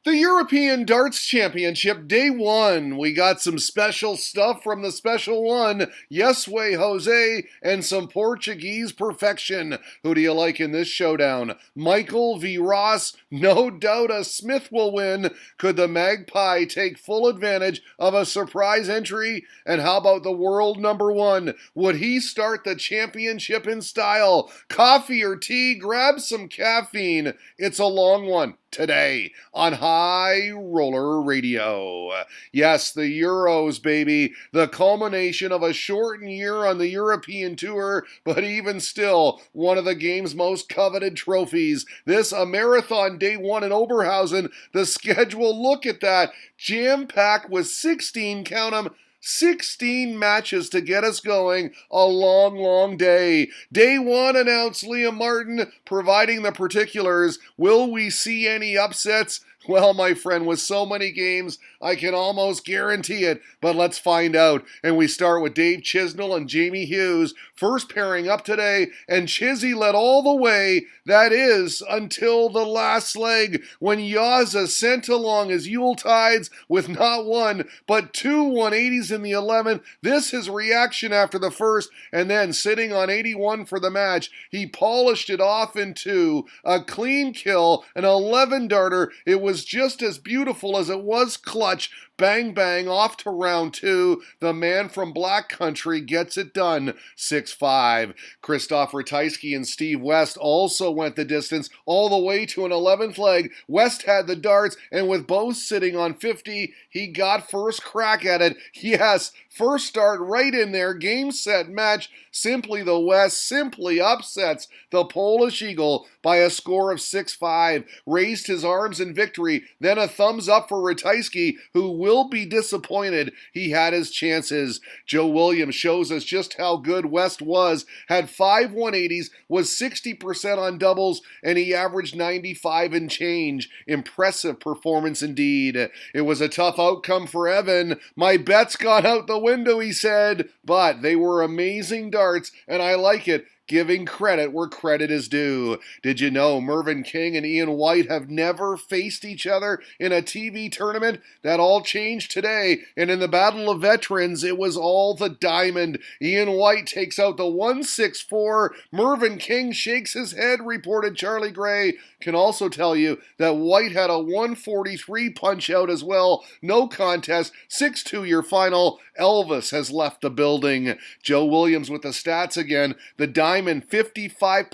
The European Darts Championship, Day 1. We got some special stuff from the special one, Yes Way Jose, and some Portuguese perfection. Who do you like in this showdown? Michael v. Ross. No doubt a Smith will win. Could the Magpie take full advantage of a surprise entry? And how about the world number 1? Would he start the championship in style? Coffee or tea? Grab some caffeine. It's a long one today on High Roller Radio. Yes, the Euros, baby. The culmination of a shortened year on the European Tour, but even still, one of the game's most coveted trophies. This a marathon Day 1 in Oberhausen. The schedule, look at that. Jam-packed with 16, count 'em, 16 matches to get us going. A long, long day. Day 1 announced Liam Martin, providing the particulars. Will we see any upsets? Well, my friend, with so many games, I can almost guarantee it, but let's find out. And we start with Dave Chisnell and Jamie Hughes, first pairing up today, and Chizzy led all the way, that is, until the last leg, when Yaza sent along his Yuletides with not one, but two 180s in the 11th. This his reaction after the first, and then sitting on 81 for the match, he polished it off in two, a clean kill, an 11-darter. It was just as beautiful as it was clutch. Bang, bang, off to round 2. The man from Black Country gets it done. 6-5. Christoph Ratajski and Steve West also went the distance all the way to an 11th leg. West had the darts, and with both sitting on 50, he got first crack at it. Yes, first start right in there. Game, set, match. Simply the West simply upsets the Polish Eagle by a score of 6-5. Raised his arms in victory. Then a thumbs up for Ratajski, who will be disappointed. He had his chances. Joe Williams shows us just how good West was. Had 5 180s, was 60% on doubles, and he averaged 95 and change. Impressive performance indeed. It was a tough outcome for Evan. My bet's gone out the window, he said, but they were amazing darts, and I like it. Giving credit where credit is due. Did you know Mervyn King and Ian White have never faced each other in a TV tournament? That all changed today, and in the Battle of Veterans, it was all the diamond. Ian White takes out the 164. Mervyn King shakes his head, reported Charlie Gray. Can also tell you that White had a 143 punch out as well. No contest. 6-2 your final. Elvis has left the building. Joe Williams with the stats again. The diamond 55%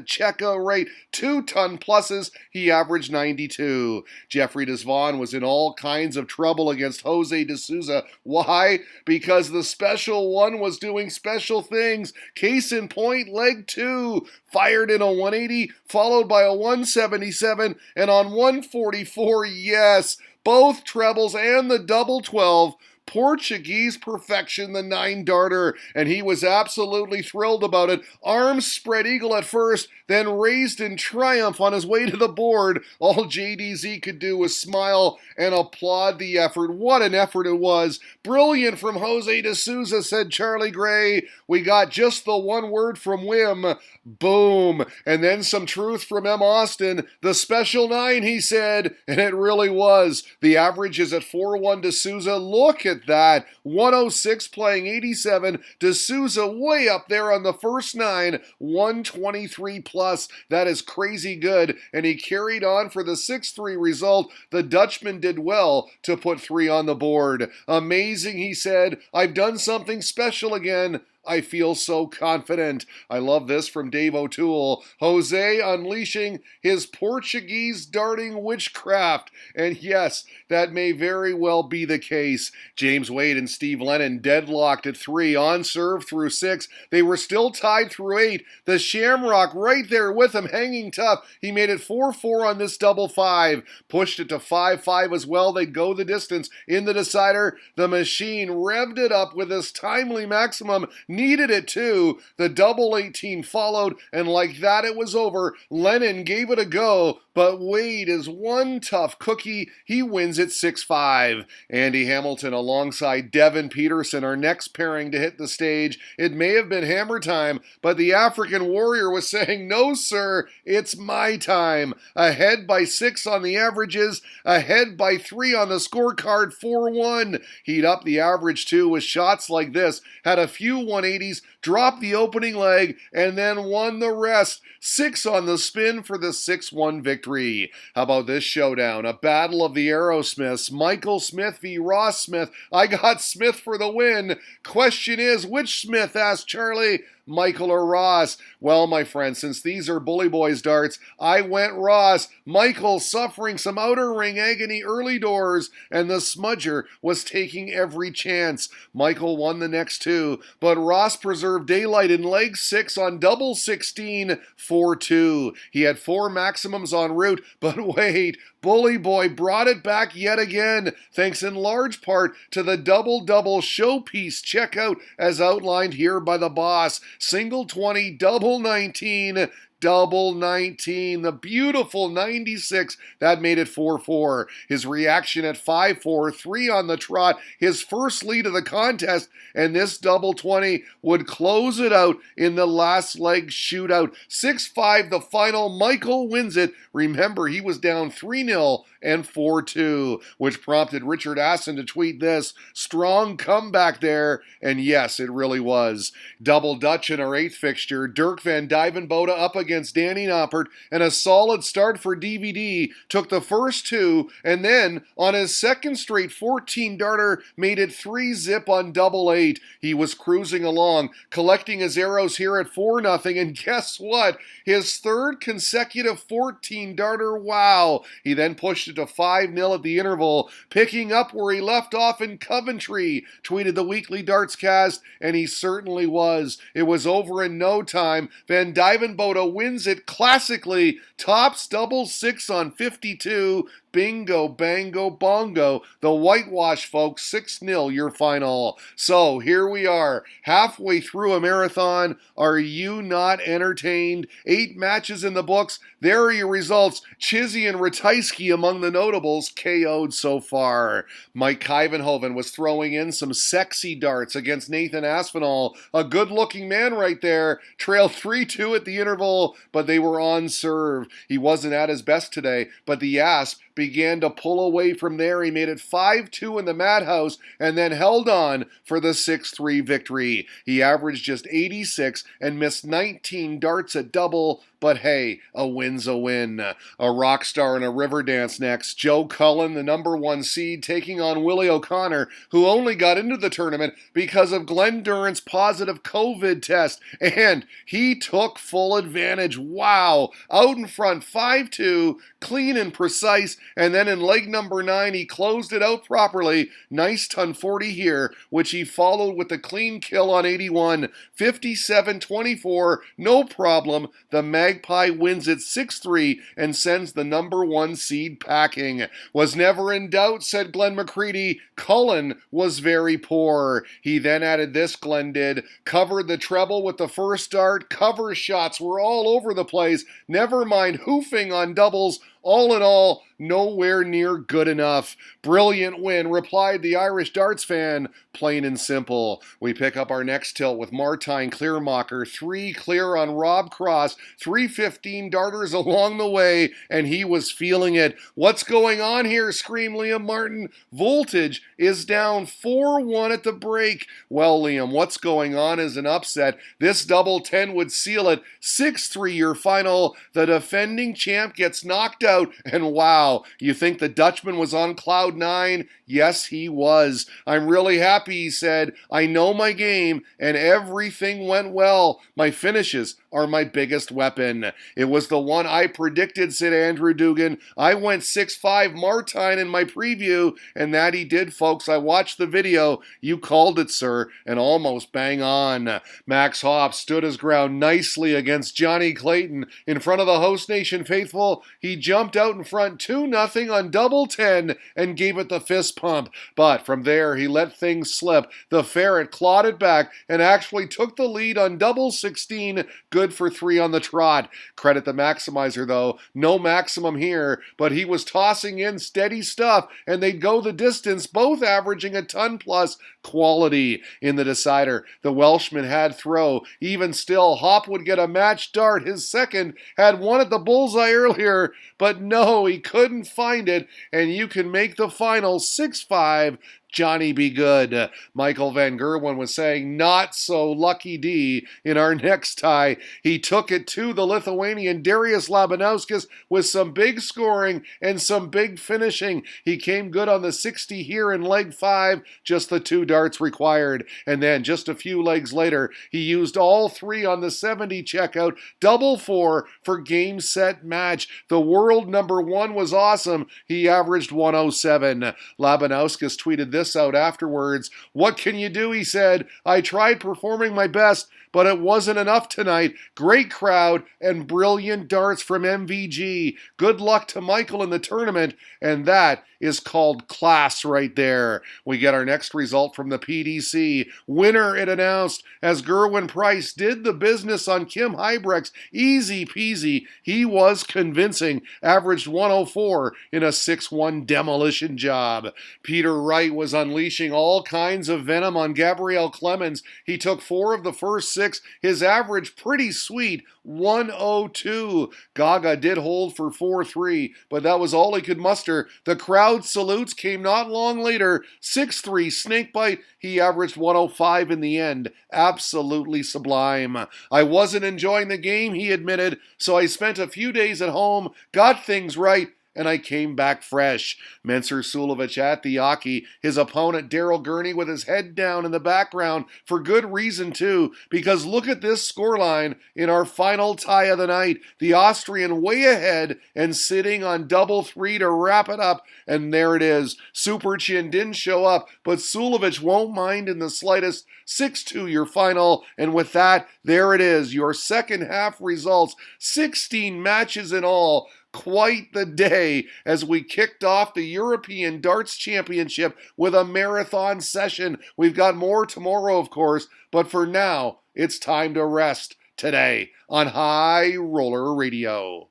checkout rate, 2-ton pluses. He averaged 92. Jeffrey Desvaughn was in all kinds of trouble against Jose de Souza. Why? Because the special one was doing special things. Case in point, leg 2. Fired in a 180, followed by a 177, and on 144, yes, both trebles and the double 12. Portuguese perfection, the 9-darter, and he was absolutely thrilled about it. Arms spread eagle at first, then raised in triumph on his way to the board. All JDZ could do was smile and applaud the effort. What an effort it was. Brilliant from Jose de Souza, said Charlie Gray. We got just the one word from Wim. Boom. And then some truth from M. Austin. The special 9, he said, and it really was. The average is at 4-1 de Souza. Look at that. 106 playing 87. De Souza way up there on the first 9. 123 plus. That is crazy good. And he carried on for the 6-3 result. The Dutchman did well to put 3 on the board. Amazing, he said. I've done something special again. I feel so confident. I love this from Dave O'Toole. Jose unleashing his Portuguese darting witchcraft. And yes, that may very well be the case. James Wade and Steve Lennon deadlocked at 3, on serve through 6. They were still tied through 8. The Shamrock right there with him, hanging tough. He made it 4-4 on this double 5. Pushed it to 5-5 as well. They'd go the distance in the decider. The machine revved it up with his timely maximum. Needed it too. The double 18 followed, and like that it was over. Lennon gave it a go. but Wade is one tough cookie. He wins it 6-5. Andy Hamilton alongside Devin Peterson, our next pairing to hit the stage. It may have been hammer time, but the African Warrior was saying, no sir, it's my time. Ahead by 6 on the averages, ahead by 3 on the scorecard, 4-1. He'd up the average too with shots like this, had a few 180s, dropped the opening leg, and then won the rest. 6 on the spin for the 6-1 victory. How about this showdown? A battle of the Aerosmiths. Michael Smith v. Ross Smith. I got Smith for the win. Question is, which Smith? Asked Charlie. Michael or Ross? Well, my friend, since these are Bully Boys darts, I went Ross. Michael suffering some outer ring agony early doors, and the smudger was taking every chance. Michael won the next 2, but Ross preserved daylight in leg 6 on double 16, 4-2. He had 4 maximums en route, but wait, Bully Boy brought it back yet again, thanks in large part to the double-double showpiece checkout as outlined here by the boss. Single 20, double 19, double 19, the beautiful 96, that made it 4-4. His reaction at 5-4, 3 on the trot, his first lead of the contest, and this double 20 would close it out in the last leg shootout. 6-5 the final, Michael wins it. Remember, he was down 3-0 and 4-2, which prompted Richard Asson to tweet this, strong comeback there, and yes, it really was. Double Dutch in our 8th fixture, Dirk van Dijvenbode up against Danny Noppert, and a solid start for DVD, took the first 2, and then on his second straight 14-darter, made it 3-zip on double 8. He was cruising along, collecting his arrows here at 4-0, and guess what? His third consecutive 14-darter, wow! He then pushed it to 5-0 at the interval, picking up where he left off in Coventry, tweeted the Weekly Darts Cast, and he certainly was. It was over in no time. Van Dijvenbode wins it classically, tops double 6 on 52, bingo, bango, bongo. The whitewash, folks, 6-0 your final. So here we are, halfway through a marathon. Are you not entertained? 8 matches in the books. There are your results. Chizzy and Ratajski among the notables, KO'd so far. Mike Kuyvenhoven was throwing in some sexy darts against Nathan Aspinall. A good-looking man right there. Trailed 3-2 at the interval, but they were on serve. He wasn't at his best today, but the Asp began to pull away from there. He made it 5-2 in the Madhouse and then held on for the 6-3 victory. He averaged just 86 and missed 19 darts at double, but hey, a win's a win. A rock star in a river dance next. Joe Cullen, the number 1 seed, taking on Willie O'Connor, who only got into the tournament because of Glenn Durrant's positive COVID test, and he took full advantage. Wow! Out in front, 5-2, clean and precise, and then in leg number 9, he closed it out properly. Nice ton 40 here, which he followed with the clean kill on 81. 57-24, no problem. The Magpie wins it 6-3 and sends the number 1 seed packing. Was never in doubt, said Glenn McCready. Cullen was very poor. He then added this, Glenn did. Covered the treble with the first dart. Cover shots were all over the place. Never mind hoofing on doubles. All in all, nowhere near good enough. Brilliant win, replied the Irish darts fan. Plain and simple. We pick up our next tilt with Martijn Kleermaker. 3 clear on Rob Cross. 3 15-darters along the way, and he was feeling it. What's going on here? Screamed Liam Martin. Voltage is down 4-1 at the break. Well, Liam, what's going on is an upset. This double 10 would seal it. 6-3 your final. The defending champ gets knocked out. And wow, you think the Dutchman was on cloud 9? Yes, he was. I'm really happy, he said. I know my game, and everything went well. My finishes are my biggest weapon. It was the one I predicted, said Andrew Dugan. I went 6-5 Martijn in my preview, and that he did, folks. I watched the video. You called it, sir, and almost bang on. Max Hopp stood his ground nicely against Johnny Clayton. In front of the host nation faithful, he jumped out in front 2 2-0 on double 10 and gave it the fist pump. But from there, he let things slip. The Ferret clawed it back and actually took the lead on double 16, good for 3 on the trot. Credit the maximizer, though. No maximum here, but he was tossing in steady stuff, and they'd go the distance, both averaging a ton plus. Quality in the decider. The Welshman had throw. Even still, Hop would get a match dart. His second had one at the bullseye earlier, but no, he couldn't find it, and you can make the final 6-5. Johnny be good. Michael Van Gerwen was saying, not so lucky D in our next tie. He took it to the Lithuanian Darius Labanauskas with some big scoring and some big finishing. He came good on the 60 here in leg 5, just the 2 darts required. And then just a few legs later, he used all 3 on the 70 checkout, double 4 for game, set, match. The world number 1 was awesome. He averaged 107. Labanauskas tweeted this out afterwards. What can you do, he said. I tried performing my best, but it wasn't enough tonight. Great crowd and brilliant darts from MVG. Good luck to Michael in the tournament, and that is called class right there. We get our next result from the PDC. Winner, it announced, as Gerwin Price did the business on Kim Hybrex. Easy peasy. He was convincing. Averaged 104 in a 6-1 demolition job. Peter Wright was unleashing all kinds of venom on Gabriel Clemens. He took 4 of the first 6. His average pretty sweet, 102. Gaga did hold for 4-3, but that was all he could muster. The crowd salutes came not long later. 6-3 snakebite. He averaged 105 in the end. Absolutely sublime. I wasn't enjoying the game, he admitted, so I spent a few days at home, got things right, and I came back fresh. Mensur Suljovic at the Aki. His opponent, Daryl Gurney, with his head down in the background, for good reason too, because look at this scoreline in our final tie of the night. The Austrian way ahead and sitting on double 3 to wrap it up, and there it is. Super Chin didn't show up, but Suljovic won't mind in the slightest. 6-2 your final, and with that, there it is, your second half results. 16 matches in all. Quite the day as we kicked off the European Darts Championship with a marathon session. We've got more tomorrow, of course, but for now, it's time to rest today on High Roller Radio.